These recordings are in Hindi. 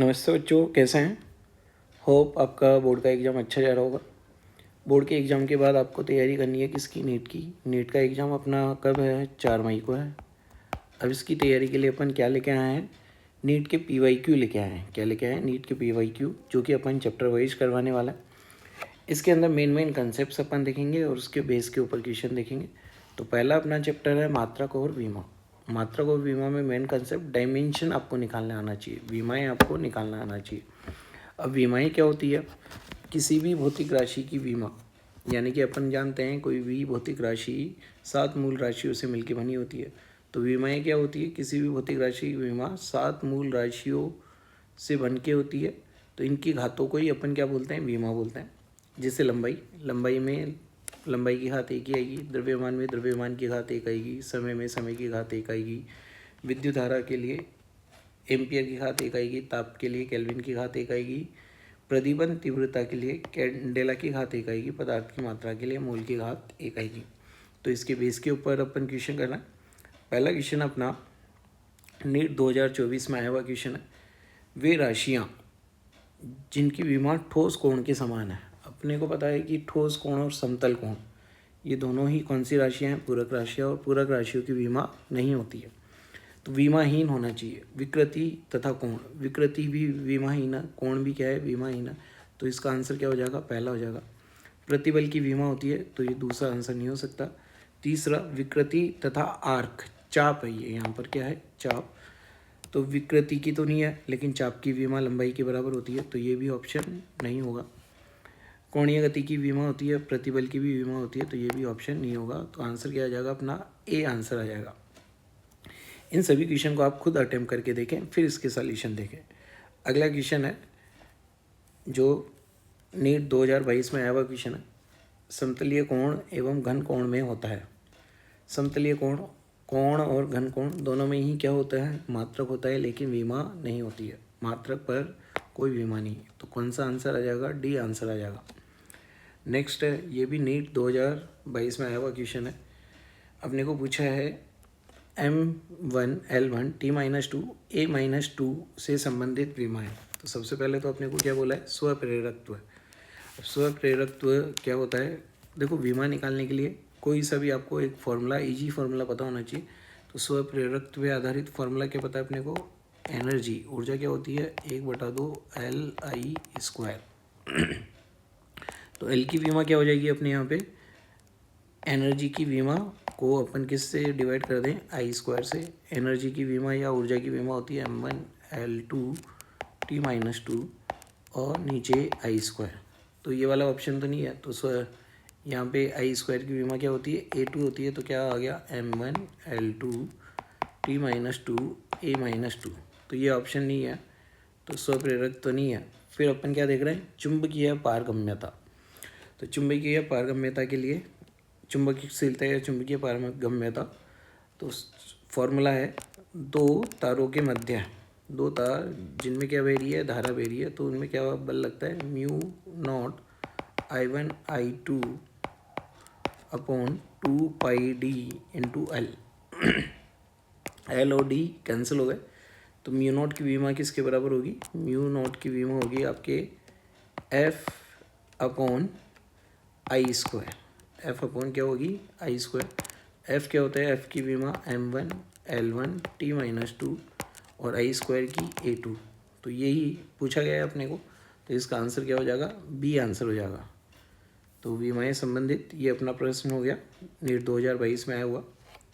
नमस्ते बच्चों, कैसे हैं? होप आपका बोर्ड का एग्ज़ाम अच्छा जा रहा होगा। बोर्ड के एग्ज़ाम के बाद आपको तैयारी करनी है किसकी? नीट की। नीट का एग्ज़ाम अपना कब है? 4 मई को है। अब इसकी तैयारी के लिए अपन क्या लेके आए हैं? नीट के PYQ लेके आए हैं। क्या लेके आए हैं? नीट के PYQ, जो कि अपन चैप्टर वाइज करवाने वाला है। इसके अंदर मेन कंसेप्ट अपन देखेंगे और उसके बेस के ऊपर क्वेश्चन देखेंगे। तो पहला अपना चैप्टर है मात्रक और विमा। मात्रक और विमा में मेन कंसेप्ट डायमेंशन आपको निकालना आना चाहिए, विमाएँ आपको निकालना आना चाहिए। अब विमाएँ क्या होती है? किसी भी भौतिक राशि की विमा, यानी कि अपन जानते हैं कोई भी भौतिक राशि 7 मूल राशियों से मिलकर बनी होती है। तो विमाएँ क्या होती है? किसी भी भौतिक राशि की विमा 7 मूल राशियों से बन के होती है। तो इनकी घातों को ही अपन क्या बोलते हैं? विमा बोलते हैं। जैसे लंबाई में लंबाई की घात एक ही आएगी, द्रव्यमान में द्रव्यमान की घात एक आएगी, समय में समय की घात एक आएगी, विद्युत धारा के लिए एम्पियर की घात एक आएगी, ताप के लिए केल्विन की घात एक आएगी, प्रदीपन तीव्रता के लिए कैंडेला की घात एक आएगी, पदार्थ की मात्रा के लिए मोल की घात एक आएगी। तो इसके बेस के ऊपर अपन क्वेश्चन करना है। पहला क्वेश्चन अपना नीट 2024 में आया हुआ क्वेश्चन है, वे राशियाँ जिनकी विमा ठोस कोण के समान है। अपने को पता है कि ठोस कोण और समतल कोण, ये दोनों ही कौन सी राशियाँ हैं? पूरक राशियाँ। और पूरक राशियों की विमा नहीं होती है, तो विमाहीन होना चाहिए। विकृति तथा कोण, विकृति भी विमाहीन है, कोण भी क्या है? विमाहीन है। तो इसका आंसर क्या हो जाएगा? पहला हो जाएगा। प्रतिबल की विमा होती है, तो ये दूसरा आंसर नहीं हो सकता। तीसरा विकृति तथा आर्क, चाप है ये, यहाँ पर क्या है? चाप। तो विकृति की तो नहीं है, लेकिन चाप की विमा लंबाई के बराबर होती है, तो ये भी ऑप्शन नहीं होगा। कोणीय गति की विमा होती है, प्रतिबल की भी विमा होती है, तो ये भी ऑप्शन नहीं होगा। तो आंसर क्या आ जाएगा? अपना ए आंसर आ जाएगा। इन सभी क्वेश्चन को आप खुद अटेम्प्ट करके देखें, फिर इसके सॉल्यूशन देखें। अगला क्वेश्चन है जो नीट 2022 में आया हुआ क्वेश्चन है, समतलीय कोण एवं घन कोण में होता है। समतलीय कोण और घन कोण दोनों में ही क्या होता है? मात्रक होता है, लेकिन विमा नहीं होती है। मात्रक पर कोई विमा नहीं है। तो कौन सा आंसर आ जाएगा? डी आंसर आ जाएगा। नेक्स्ट है, ये भी नीट 2022 में आया हुआ क्वेश्चन है। अपने को पूछा है M1 L1 T-2 A-2 से संबंधित विमाएँ। तो सबसे पहले तो अपने को क्या बोला है? स्वप्रेरकत्व। अब स्वप्रेरकत्व क्या होता है? देखो, विमा निकालने के लिए कोई सा भी आपको एक फार्मूला, इजी फार्मूला पता होना चाहिए। तो स्वप्रेरकत्व आधारित फार्मूला क्या पता है अपने को? एनर्जी, ऊर्जा क्या होती है? 1/2 LI²। तो एल की विमा क्या हो जाएगी अपने यहाँ पे? एनर्जी की विमा को अपन किस से डिवाइड कर दें? I² से। एनर्जी की विमा या ऊर्जा की विमा होती है M1 L2 T-2 और नीचे I²। तो ये वाला ऑप्शन तो नहीं है, तो यहाँ पे I² की विमा क्या होती है? A2 होती है। तो क्या आ गया? M1 L2 T-2 A-2। तो ये ऑप्शन नहीं है, तो स्वप्रेरक तो नहीं है। फिर अपन क्या देख रहे हैं? चुंबकीय पारगम्यता। तो चुंबकीय पारगम्यता के लिए, चुंबकीयशीलता या चुंबकीय पारगम्यता, तो फॉर्मूला है दो तारों के मध्य, दो तार जिनमें क्या बह रही है? धारा बह रही है। तो उनमें क्या बल लगता है? μ0 I1 I2 upon 2πD into L। L और D कैंसिल हो गए, तो μ0 की विमा किसके बराबर होगी? μ0 की विमा होगी आपके F upon I²। F upon क्या होगी? I²। F क्या होता है? F की विमा M1 L1 T-2 और I² की A2। तो यही पूछा गया है अपने को, तो इसका आंसर क्या हो जाएगा? बी आंसर हो जाएगा। तो विमाएँ संबंधित ये अपना प्रश्न हो गया, नीट 2022 में आया हुआ,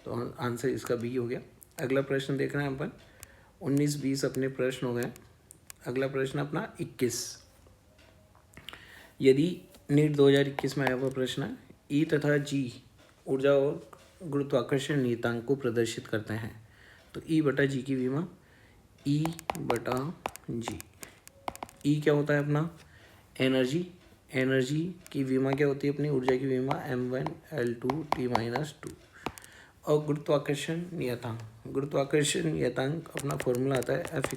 तो आंसर इसका बी हो गया। अगला प्रश्न देख रहे हैं अपन। 19-20 अपने प्रश्न हो गए। अगला प्रश्न अपना 21। यदि नीट 2021 में आया हुआ प्रश्न है, ई तथा जी ऊर्जा और गुरुत्वाकर्षण नियतांक को प्रदर्शित करते हैं। तो ई बटा जी की विमा, ई बटा जी। ई क्या होता है अपना? एनर्जी। एनर्जी की विमा क्या होती है अपनी? ऊर्जा की विमा M1 L2 T-2। और गुरुत्वाकर्षण नियतांक, गुरुत्वाकर्षण नियतांक अपना फॉर्मूला आता है F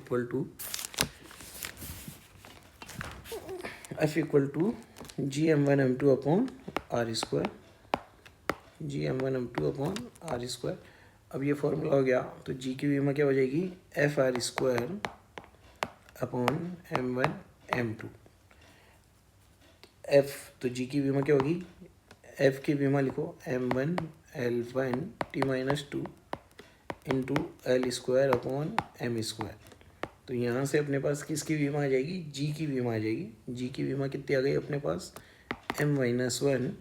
equal to GM1M2 upon R²। GM1M2 upon R²। अब ये फॉर्मूला हो गया, तो जी की विमा क्या हो जाएगी? FR² upon M1 M2। F तो G की विमा क्या होगी, F की विमा लिखो M1 L1 T-2 into L² upon M²। तो यहाँ से अपने पास किसकी विमा आ जाएगी, G की विमा आ जाएगी। G की विमा कितनी आ गई अपने पास, M-1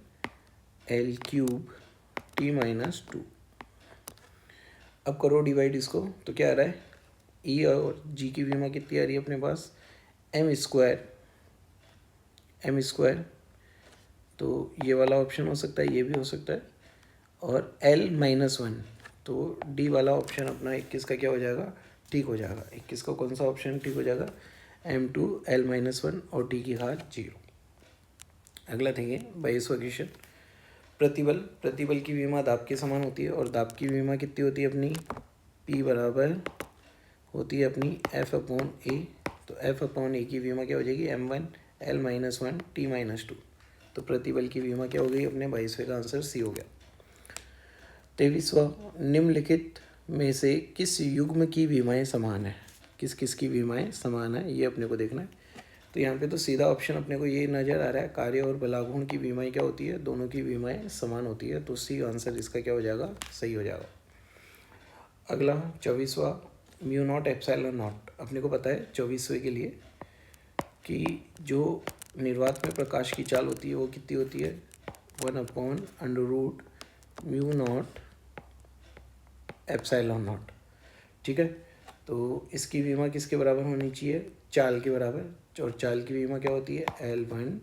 L³ T-2। अब करो डिवाइड इसको, तो क्या आ रहा है, E और G की विमा कितनी आ रही है अपने पास, M²। तो ये वाला ऑप्शन हो सकता है, ये भी हो सकता है। और L-1 तो D वाला ऑप्शन अपना 21 का क्या हो जाएगा, ठीक हो जाएगा। 21 का कौन सा ऑप्शन ठीक हो जाएगा, M2 L-1 और D की घात 0। अगला देंगे 22वां क्वेश्चन। प्रतिबल की विमा दाब के समान होती है और दाब की विमा कितनी होती है अपनी, P बराबर होती है अपनी F/A। तो F/A की विमा क्या हो जाएगी, M1 L-1 T-2। तो प्रतिबल की विमा क्या हो गई अपने 22वें का आंसर C हो गया। 23वां, निम्नलिखित में से किस युग्म की विमाएं समान है, किस किस की विमाएं समान है, ये अपने को देखना है। तो यहाँ पे तो सीधा ऑप्शन अपने को ये नज़र आ रहा है, कार्य और बलागुण की विमाएं क्या होती है, दोनों की विमाएं समान होती है। तो सी आंसर इसका क्या हो जाएगा, सही हो जाएगा। अगला 24वां, μ0 ε0। अपने को पता है 24वें के लिए कि जो निर्वात में प्रकाश की चाल होती है वो कितनी होती है, 1/√μ0 ε0। ठीक है, तो इसकी विमा किसके बराबर होनी चाहिए, चाल के बराबर। और चाल की विमा क्या होती है, L1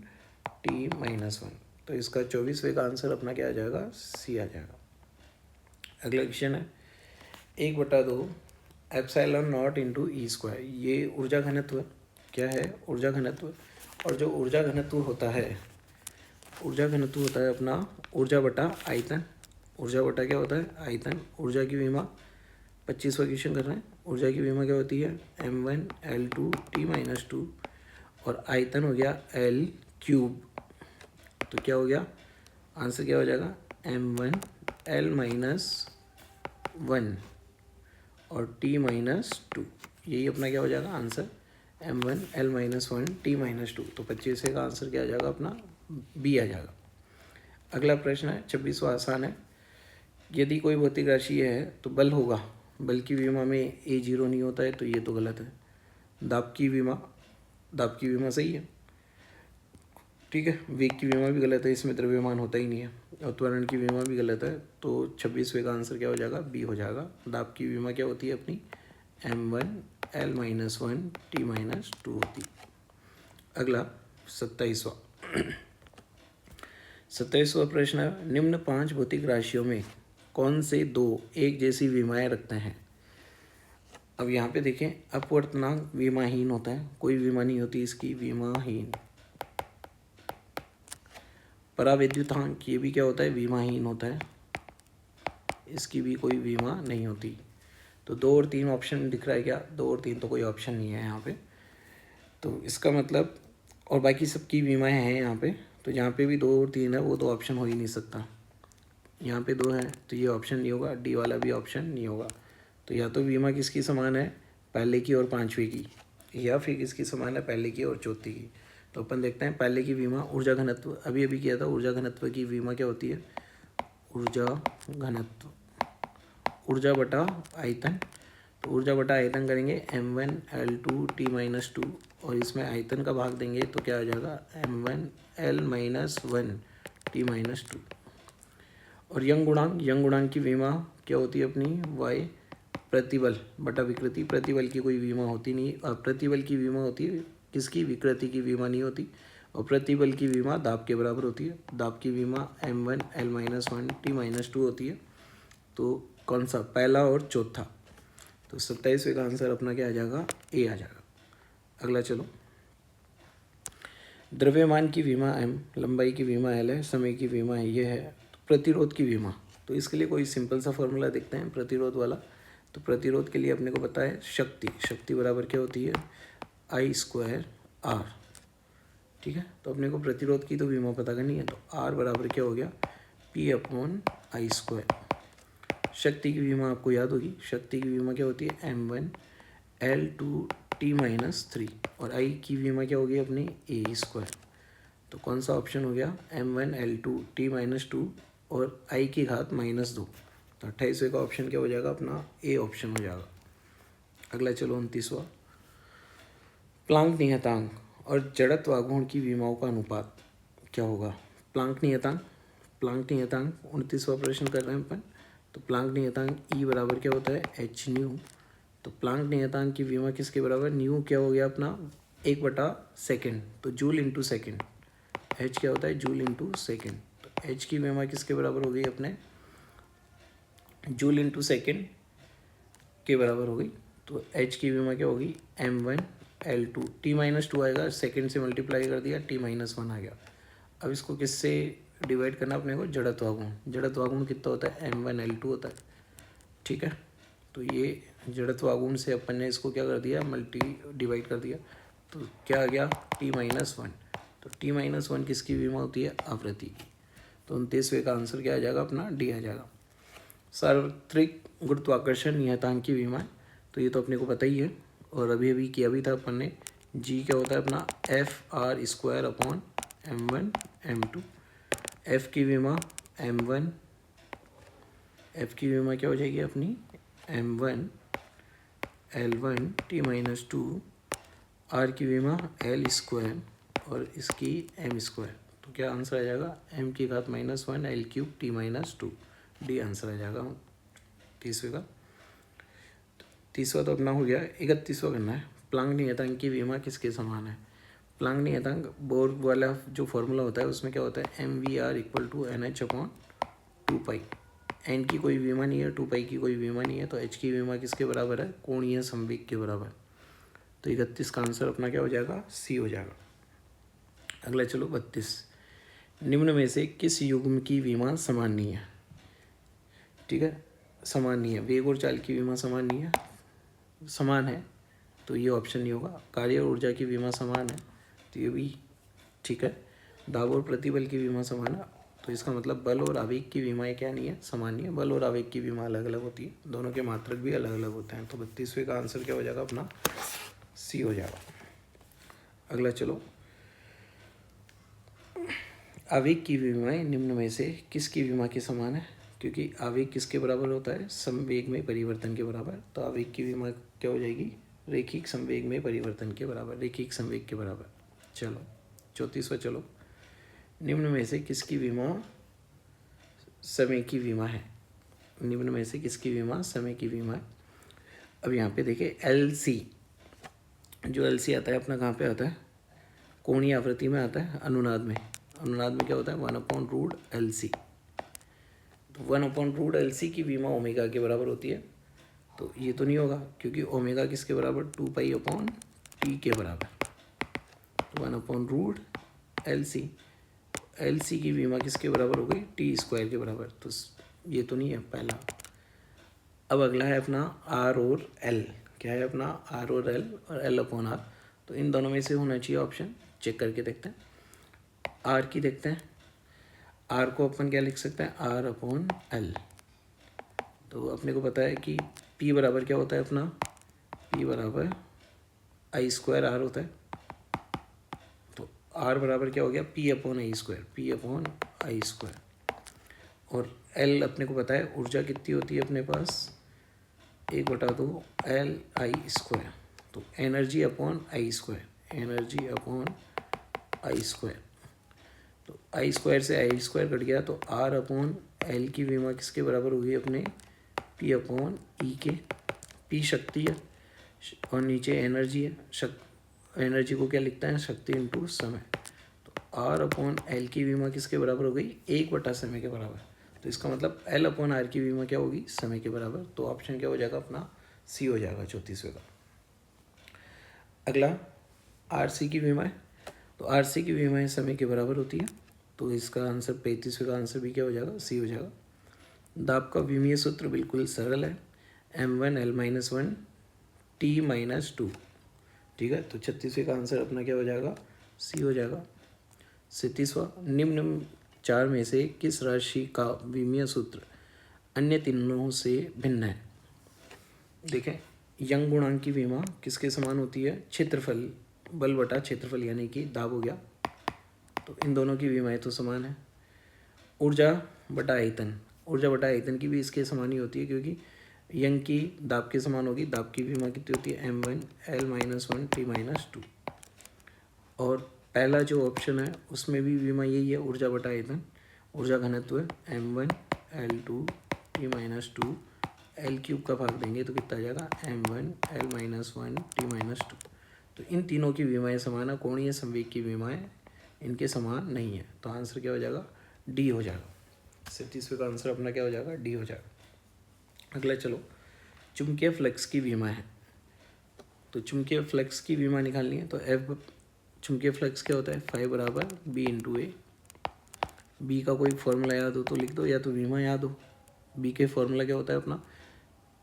T-1। तो इसका 24वें का आंसर अपना क्या आ जाएगा, सी आ जाएगा। अगला क्वेश्चन है 1/2 ε0 इंटू E²। ये ऊर्जा घनत्व क्या है, ऊर्जा घनत्व। और जो ऊर्जा घनत्व होता है अपना ऊर्जा बटा आयतन। ऊर्जा बटा क्या होता है, आयतन। ऊर्जा की विमा 25वां क्वेश्चन कर रहे हैं। ऊर्जा की विमा क्या होती है, M1 L2 T-2 और आयतन हो गया L³। तो क्या हो गया, आंसर क्या हो जाएगा, M1 L-1 और T-2। यही अपना क्या हो जाएगा आंसर, M1 L-1 T-2। तो 25 का आंसर क्या आ जाएगा अपना, बी आ जाएगा। अगला प्रश्न है 26वां, आसान है। यदि कोई भौतिक राशि है तो बल होगा, बल की विमा में A0 नहीं होता है, तो ये तो गलत है। दाब की विमा सही है, ठीक है। वेग की विमा भी गलत है, इसमें द्रव्यमान होता ही नहीं है। और त्वरण की विमा भी गलत है। तो 26वें का आंसर क्या हो जाएगा, बी हो जाएगा। दाब की विमा क्या होती है अपनी, M1 L-1 T-2 होती है। अगला 27वां प्रश्न है, निम्न 5 भौतिक राशियों में कौन से दो एक जैसी विमाएं रखते हैं। अब यहाँ पे देखें, अपवर्तनांक विमाहीन होता है, कोई विमा नहीं होती इसकी, विमाहीन। परावैद्युतांक ये भी क्या होता है, विमाहीन होता है, इसकी भी कोई विमा नहीं होती। तो 2 और 3 ऑप्शन दिख रहा है क्या, 2 और 3 तो कोई ऑप्शन नहीं है यहाँ पे। तो इसका मतलब, और बाकी सबकी विमाएं हैं यहाँ पे। तो जहाँ पे भी 2 और 3 है वो तो ऑप्शन हो ही नहीं सकता। यहाँ पे 2 है तो ये ऑप्शन नहीं होगा, डी वाला भी ऑप्शन नहीं होगा। तो या तो विमा किसकी समान है, पहले की और 5वीं की, या फिर किसकी समान है, पहले की और चौथी की। तो अपन देखते हैं पहले की विमा, ऊर्जा घनत्व। अभी किया था, ऊर्जा घनत्व की विमा क्या होती है, ऊर्जा घनत्व, ऊर्जा बटा आयतन। तो ऊर्जा बटा आयतन करेंगे M1 L2 T-2 और इसमें आयतन का भाग देंगे तो क्या आ जाएगा, M1 L-1 T-2। और यंग गुणांक की विमा क्या होती है अपनी, Y प्रतिबल बटा विकृति। प्रतिबल की कोई विमा होती नहीं, प्रतिबल की विमा होती है किसकी, विकृति की विमा नहीं होती। और प्रतिबल की विमा दाब के बराबर होती है। दाब की विमा M1 L-1 T-2 होती है। तो कौन सा, पहला और चौथा। तो 27वें का आंसर अपना क्या आ जाएगा, ए आ जाएगा। अगला चलो, द्रव्यमान की विमा M, लंबाई की विमा L है, समय की विमा ये है। तो प्रतिरोध की विमा, तो इसके लिए कोई सिंपल सा फॉर्मूला देखते हैं प्रतिरोध वाला। तो प्रतिरोध के लिए अपने को पता है शक्ति बराबर क्या होती है, I²R। ठीक है, तो अपने को प्रतिरोध की तो विमा पता करनी है। तो R बराबर क्या हो गया, P/I²। शक्ति की विमा आपको याद होगी, शक्ति की विमा क्या होती है, M1 L2 t-3 और i की विमा क्या होगी अपनी a²। तो कौन सा ऑप्शन हो गया m1l2 t-2 और i की घात -2। तो 28वें का ऑप्शन क्या हो जाएगा अपना ए ऑप्शन हो जाएगा। अगला चलो 29वां, प्लांक नियतांक और जड़त्व आघूर्ण की विमाओं का अनुपात क्या होगा। प्लांक नियतांक 29वां प्रश्न कर रहे हैं अपन। तो प्लांक नियतांक ई बराबर क्या होता है एच न्यू। तो प्लांक नियतांक की विमा किसके बराबर, न्यू क्या हो गया अपना 1/सेकेंड, तो जूल इंटू सेकेंड। एच क्या होता है जूल इंटू सेकेंड। तो एच की विमा किसके बराबर हो गई अपने जूल इंटू सेकेंड के बराबर हो गई। तो एच की विमा क्या होगी m1l2 t-2 आएगा, सेकेंड से मल्टीप्लाई कर दिया t-1 आ गया। अब इसको किससे डिवाइड करना अपने को, जड़त्वागुण। जड़त्वागुण कितना होता है m1l2 होता है, ठीक है। तो ये जड़त्वागुण से अपन ने इसको क्या कर दिया मल्टी डिवाइड कर दिया। तो क्या आ गया t-1। तो t-1 किसकी विमा होती है आवृत्ति की। तो 29वें का आंसर क्या आ जाएगा अपना डी आ जाएगा। सार्वत्रिक गुरुत्वाकर्षण नियतांक की विमा, तो ये तो अपने को पता ही है और अभी अभी किया भी था अपन ने। जी क्या होता है अपना Fr²/m1m2। एफ की विमा m1, एफ की विमा क्या हो जाएगी अपनी m1l1 t-2, आर की विमा l² और इसकी m²। तो क्या आंसर आ जाएगा m की घात -1 l³ t-2, डी आंसर आ जाएगा 30वें का। 30वां तो अपना हो गया। 31वां करना है, प्लांक नियतांक की विमा किसके समान है। प्लांक नियतांक बोर वाला जो फॉर्मूला होता है उसमें क्या होता है mvr=nh/2π। एन की कोई विमा नहीं है, 2π की कोई विमा नहीं है, तो एच की विमा किसके बराबर है कोणीय संवेग के बराबर। तो 31 का आंसर अपना क्या हो जाएगा सी हो जाएगा। अगला चलो 32, निम्न में से किस युग्म की विमा समान नहीं है। ठीक है, समान नहीं है। वेग और चाल की विमा समान नहीं है, समान है तो ये ऑप्शन नहीं होगा। कार्य और ऊर्जा की विमा समान है तो ये भी ठीक है। दाब और प्रतिबल की विमा समान है, तो इसका मतलब बल और आवेग की विमाएँ क्या नहीं है समान नहीं है। बल और आवेग की विमा अलग अलग होती है, दोनों के मात्रक भी अलग अलग होते हैं। तो 32वें का आंसर क्या हो जाएगा अपना सी हो जाएगा। अगला चलो, आवेग की विमाएँ निम्न में से किसकी विमा के समान है। क्योंकि आवेग किसके बराबर होता है संवेग में परिवर्तन के बराबर। तो आवेग की विमा क्या हो जाएगी रैखिक संवेग में परिवर्तन के बराबर, रैखिक संवेग के बराबर। चलो 34वां, चलो निम्न में से किसकी विमा समय की विमा है। निम्न में से किसकी विमा समय की विमा है। अब यहाँ पे देखिए LC, जो LC आता है अपना कहाँ पे आता है कोणीय आवृत्ति में आता है, अनुनाद में। अनुनाद में क्या होता है 1/√LC। तो 1/√LC की विमा ओमेगा के बराबर होती है। तो ये तो नहीं होगा क्योंकि ओमेगा किसके बराबर 2π/T के बराबर। तो 1/√LC, LC की विमा किसके बराबर हो गई T² के बराबर। तो ये तो नहीं है पहला। अब अगला है अपना R और L। क्या है अपना R और L और L/R। तो इन दोनों में से होना चाहिए ऑप्शन, चेक करके देखते हैं। R की देखते हैं, R को अपन क्या लिख सकते हैं R/L। तो अपने को पता है कि P बराबर क्या होता है अपना P बराबर I²R होता है। तो R बराबर क्या हो गया P/I², P/I²। और L अपने को पता है ऊर्जा कितनी होती है अपने पास 1/2 Li²। तो एनर्जी/I², एनर्जी/I²। तो I² से I² कट गया तो R/L की विमा किसके बराबर होगी अपने P/E के। P शक्ति है और नीचे एनर्जी है। एनर्जी को क्या लिखता है शक्ति इंटू समय। तो R/L की विमा किसके बराबर हो गई 1/समय के बराबर। तो इसका मतलब L/R की विमा क्या होगी समय के बराबर। तो ऑप्शन क्या हो जाएगा अपना सी हो जाएगा 34वें का। अगला RC की विमा है, तो RC की विमाएँ समय के बराबर होती है। तो इसका आंसर 35वें का आंसर भी क्या हो जाएगा सी हो जाएगा। दाब का विमीय सूत्र बिल्कुल सरल है m1l-1 t-2। ठीक है, तो 36वें का आंसर अपना क्या हो जाएगा सी हो जाएगा। 37वां, निम्न चार में से किस राशि का विमीय सूत्र अन्य तीनों से भिन्न है। देखें यंग गुणांक की विमा किसके समान होती है? क्षेत्रफल, बल बटा क्षेत्रफल यानी कि दाब हो गया, तो इन दोनों की विमाएँ तो समान है। ऊर्जा बटा आयतन, ऊर्जा बटा आयतन की भी इसके समान ही होती है, क्योंकि यंग की दाब के समान होगी। दाब की विमा कितनी होती है? m1 L-1 T-2। और पहला जो ऑप्शन है उसमें भी विमा यही है, ऊर्जा बटा आयतन। ऊर्जा घनत्व है m1 L2 T-2, L cube का भाग देंगे तो कितना आ जाएगा? m1 L-1 T-2। तो इन तीनों की विमाएँ समान है, कोणीय संवेग की विमाएँ इनके समान नहीं है। तो आंसर क्या हो जाएगा? डी हो जाएगा। 37वें का आंसर अपना क्या हो जाएगा? डी हो जाएगा। अगला चलो, चुंबकीय फ्लक्स की विमा है। तो चुंबकीय फ्लक्स की विमा निकालनी है, तो एफ चुंबकीय फ्लक्स क्या होता है? फाई बराबर बी इंटू ए। बी का कोई फॉर्मूला याद हो तो लिख दो, या तो विमा याद हो। बी के फॉर्मूला क्या होता है अपना?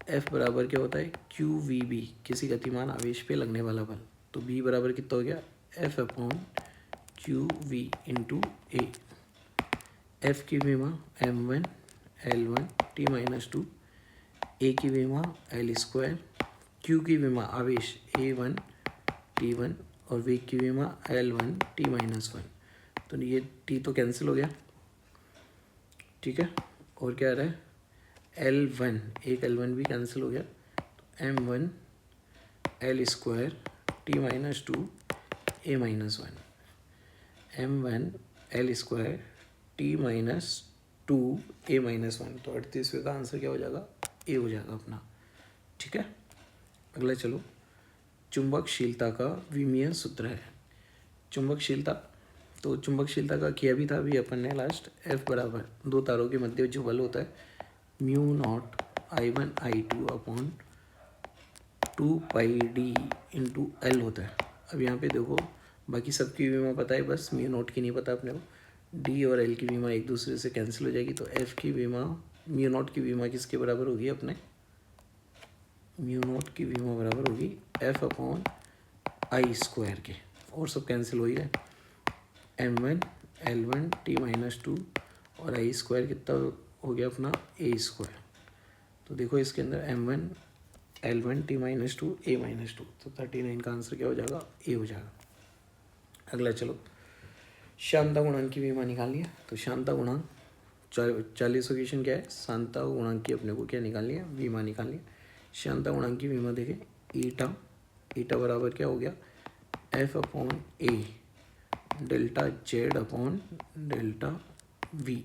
एफ बराबर क्या होता है? क्यू वी बी, किसी गतिमान आवेश पे लगने वाला बल। तो बी बराबर कितना हो गया? F upon Q V into A. एफ की विमा m1 L1 T-2, ए की विमा L², क्यू की विमा आवेश A1 T1 और वेग की विमा L1 T-1। तो ये टी तो कैंसिल हो गया, ठीक है। और क्या आ रहा है? L1, एक L1 भी कैंसिल हो गया, तो m1 L² T-2 A-1, m1 L² T-2 A-1। तो 38वें का आंसर क्या हो जाएगा? ए हो जाएगा अपना, ठीक है। अगला चलो, चुंबकशीलता का विमीय सूत्र है। चुंबकशीलता, तो चुंबकशीलता का किया भी था अभी अपन ने लास्ट। एफ बराबर दो तारों के मध्य जो बल होता है mu naught I1 I2 upon 2πd into L होता है। अब यहाँ पे देखो, बाकी सबकी विमा पता है, बस म्यू नॉट की नहीं पता अपने को। डी और एल की विमा एक दूसरे से कैंसिल हो जाएगी, तो एफ की विमा म्यू नॉट की विमा किसके बराबर होगी? अपने म्यू नॉट की विमा बराबर होगी एफ अपॉन I² के, और सब कैंसिल हो ही गए। m1 L1 T-2 और I² कितना हो गया अपना? A²। तो देखो इसके अंदर m1 L1 T-2 A-2, तो 39 का आंसर क्या हो जाएगा? ए हो जाएगा। अगला चलो, श्यानता गुणांक की विमा निकालनी है। तो श्यानता गुणांक 40 क्वेश्चन क्या है? श्यानता गुणांक की अपने को क्या निकालनी है? विमा निकालनी है। श्यानता गुणांक की विमा देखें, ईटा, ईटा बराबर क्या हो गया? F upon a delta z upon delta v,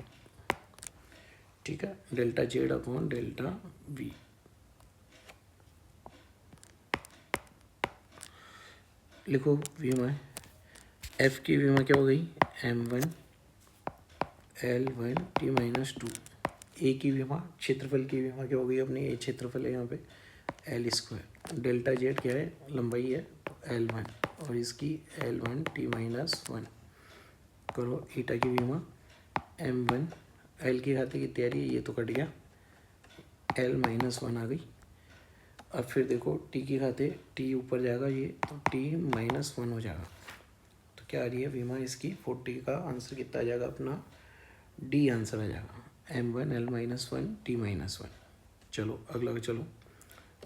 ठीक है। Delta z upon delta v. लिखो विमा, एफ की विमा क्या हो गई? m1 L1 T-2। ए की विमा क्षेत्रफल की विमा क्या हो गई अपनी? ए क्षेत्रफल है यहाँ पे, L²। डेल्टा जेड क्या है? लंबाई है, तो L1, और इसकी L1 T-1। करो ईटा की विमा m1, एल की खाते की तैयारी है, ये तो कट गया, L-1 आ गई। अब फिर देखो टी की खाते टी ऊपर जाएगा ये, तो T-1 हो जाएगा। तो क्या आ रही है विमा इसकी? 40 का आंसर कितना आ जाएगा अपना? डी आंसर आ जाएगा, m1 L-1 T-1। चलो अगला चलो,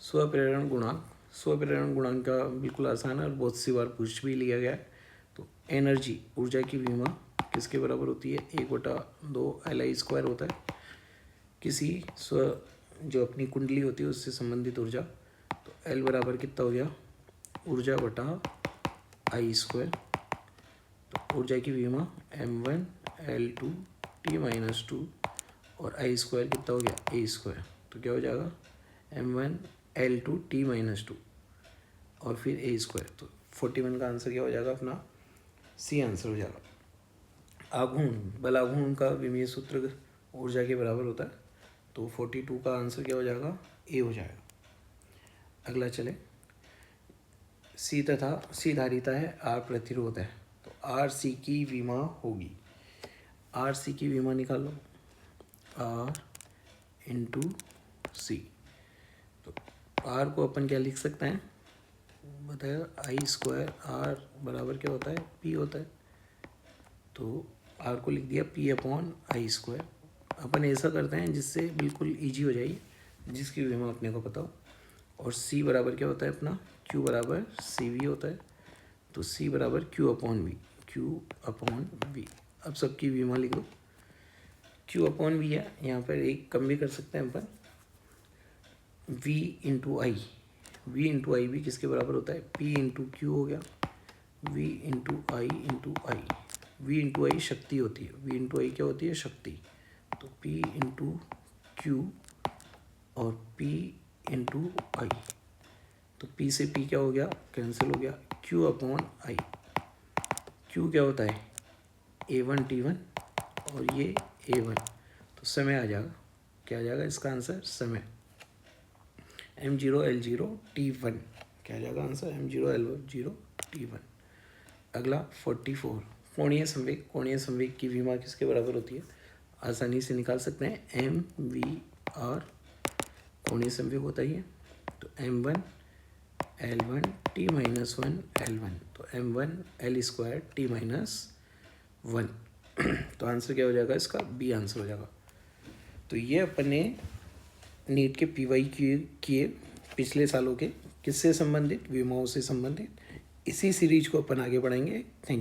स्वप्रेरण गुणांक। स्वप्रेरण गुणांक का बिल्कुल आसान है और बहुत सी बार पूछ भी लिया गया है। तो एनर्जी, ऊर्जा की विमा किसके बराबर होती है? 1/2 Li² होता है। किसी स्व जो अपनी कुंडली होती है उससे संबंधित ऊर्जा, तो L बराबर कितना हो गया? ऊर्जा बटा I²। तो ऊर्जा की विमा m1 L2 T-2 और I² कितना हो गया? A²। तो क्या हो जाएगा? m1 L2 T-2 और फिर A²। तो 41 का आंसर क्या हो जाएगा अपना? सी आंसर हो जाएगा। आघूर्ण, बल आघूर्ण का विमीय सूत्र ऊर्जा के बराबर होता है, तो 42 का आंसर क्या हो जाएगा? ए हो जाएगा। अगला चले, सी तथा सी धारिता है, आर प्रतिरोध है, तो आर सी की विमा होगी। आर सी की विमा निकाल लो, आर इंटू सी। तो आर को अपन क्या लिख सकते हैं? बताया I² आर बराबर क्या होता है? पी होता है। तो आर को लिख दिया P अपॉन I²। अपन ऐसा करते हैं जिससे बिल्कुल इजी हो जाए, जिसकी विमा अपने को पता हो। और C बराबर क्या होता है अपना, Q बराबर CV होता है। तो C बराबर Q upon V, Q upon V। अब सबकी V मान लिख दो, Q अपॉन V है, यहाँ पर एक कम भी कर सकते हैं अपन, V इंटू आई। V इंटू आई भी किसके बराबर होता है, P इंटू क्यू हो गया, V इंटू आई इंटू आई। V इंटू आई शक्ति होती है, V इंटू आई क्या होती है, शक्ति। तो P इंटू क्यू और P इंटू आई। तो P से P क्या हो गया, कैंसिल हो गया, Q अपॉन आई। Q क्या होता है, A1T1 और ये A1। तो समय आ जाएगा, क्या आ जाएगा इसका आंसर, समय। M0L0T1 क्या आ जाएगा आंसर, M0L0T1। अगला 44, कोणीय संवेग। कोणीय संवेग की विमा किसके बराबर होती है, आसानी से निकाल सकते हैं, MVR कोणीय संवेग होता ही है। तो M1L1 T-1L1, तो M1L² T-1। तो आंसर क्या हो जाएगा इसका, बी आंसर हो जाएगा। तो ये अपने नीट के PY किए पिछले सालों के, किससे संबंधित, विमाओं से संबंधित। इसी सीरीज को अपन आगे बढ़ाएंगे। Thank you.